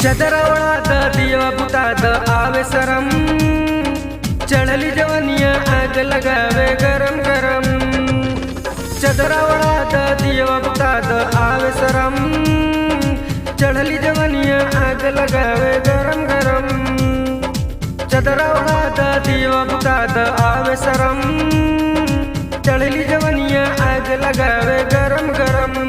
चदरा उड़ा द दिया बुता द आवे शरम, चढ़ली जवनिया आग लगावे गरम गरम। चदरा उड़ा द दिया बुता द आवे शरम, चढ़ली जवनिया आग लगावे गरम गरम। चदरा उड़ा द दिया बुता द आवे शरम, चढ़ली जवनिया आग लगावे गरम गरम।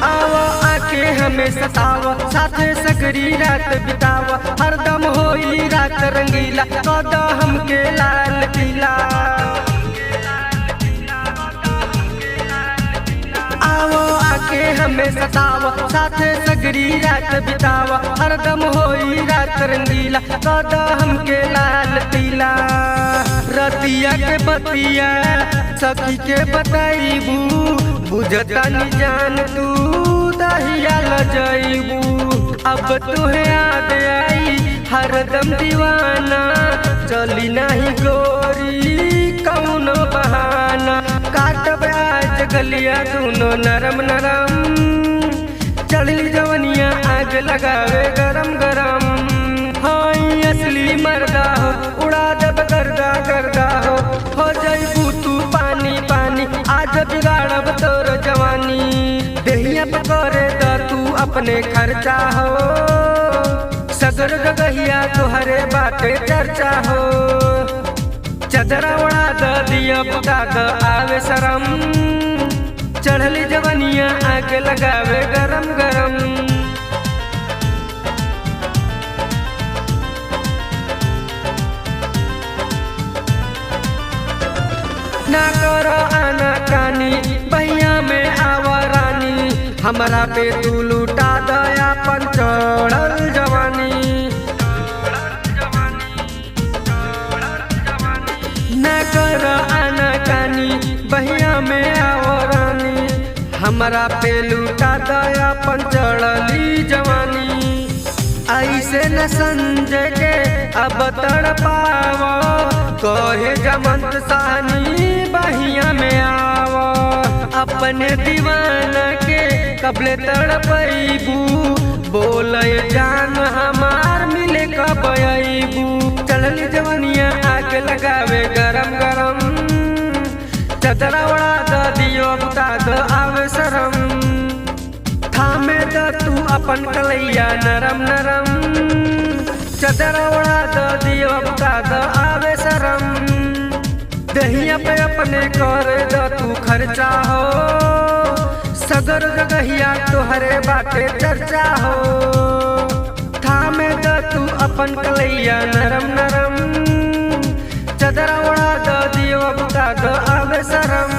आवा आके हमें सतावा, साथे सगरी रात बितावा, हरदम होई रात रंगीला, कदा हमके लाल पीला। आवो आके हमें सतावा, साथे सगरी रात बितावा, हरदम होई रात रंगीला, कदा हमके लाल पीला। रतिया के बतिया सखी के बताईबू, बुझता नहीं जान तू दहिया लजैबू। अब तुहे याद आई हरदम दीवाना, चली नहीं गोरी कौनो बहाना। काटब आज गलिया दोनों नरम नरम, चढ़ली जवनिया आग लगावे गरम गरम। हाई असली मर्दा हो, उड़ा दब गर्दा गर्दा हो जाइबू तू पानी पानी, आज बिगाड़ब तोर जवानी। देहिया पकड़े द तू अपने खर्चा हो, सगर जगहिया तुहरे बाटे चर्चा हो। चदरा उड़ा द दिया बुता द आवे शरम, चढ़ली जवनिया आग लगावे गरम गरम। ना करो आना कानी, बहिया में आवा रानी, हमरा पे तू लूटा दया पन चढ़ल जवानी। ना करो आना कानी, बहिया में आवा रानी, हमरा पे लूटा दया पन चढ़ली जवानी। ऐसे न संजय के अब तड़पावा, कहे जमंत सानी बहिया में आवा। अपने दीवाना के कबले तड़पैबू, बोले जान हमार मिले कब अईबू। चढ़ली जवनिया आग लगावे गरम गरम, चदरा उड़ा द दियो बुता द आवे शरम। थामे द तू अपन कलैया नरम नरम, चदरा उड़ा द दियो बुता द आवे शरम। दहिया पे अपने कर द तू खर्चा हो, सगर जगहिया तुहरे बाटे चर्चा हो। थामे द तू अपन कलैया नरम नरम, चदरा उड़ा द दियो बुता द आवे शरम।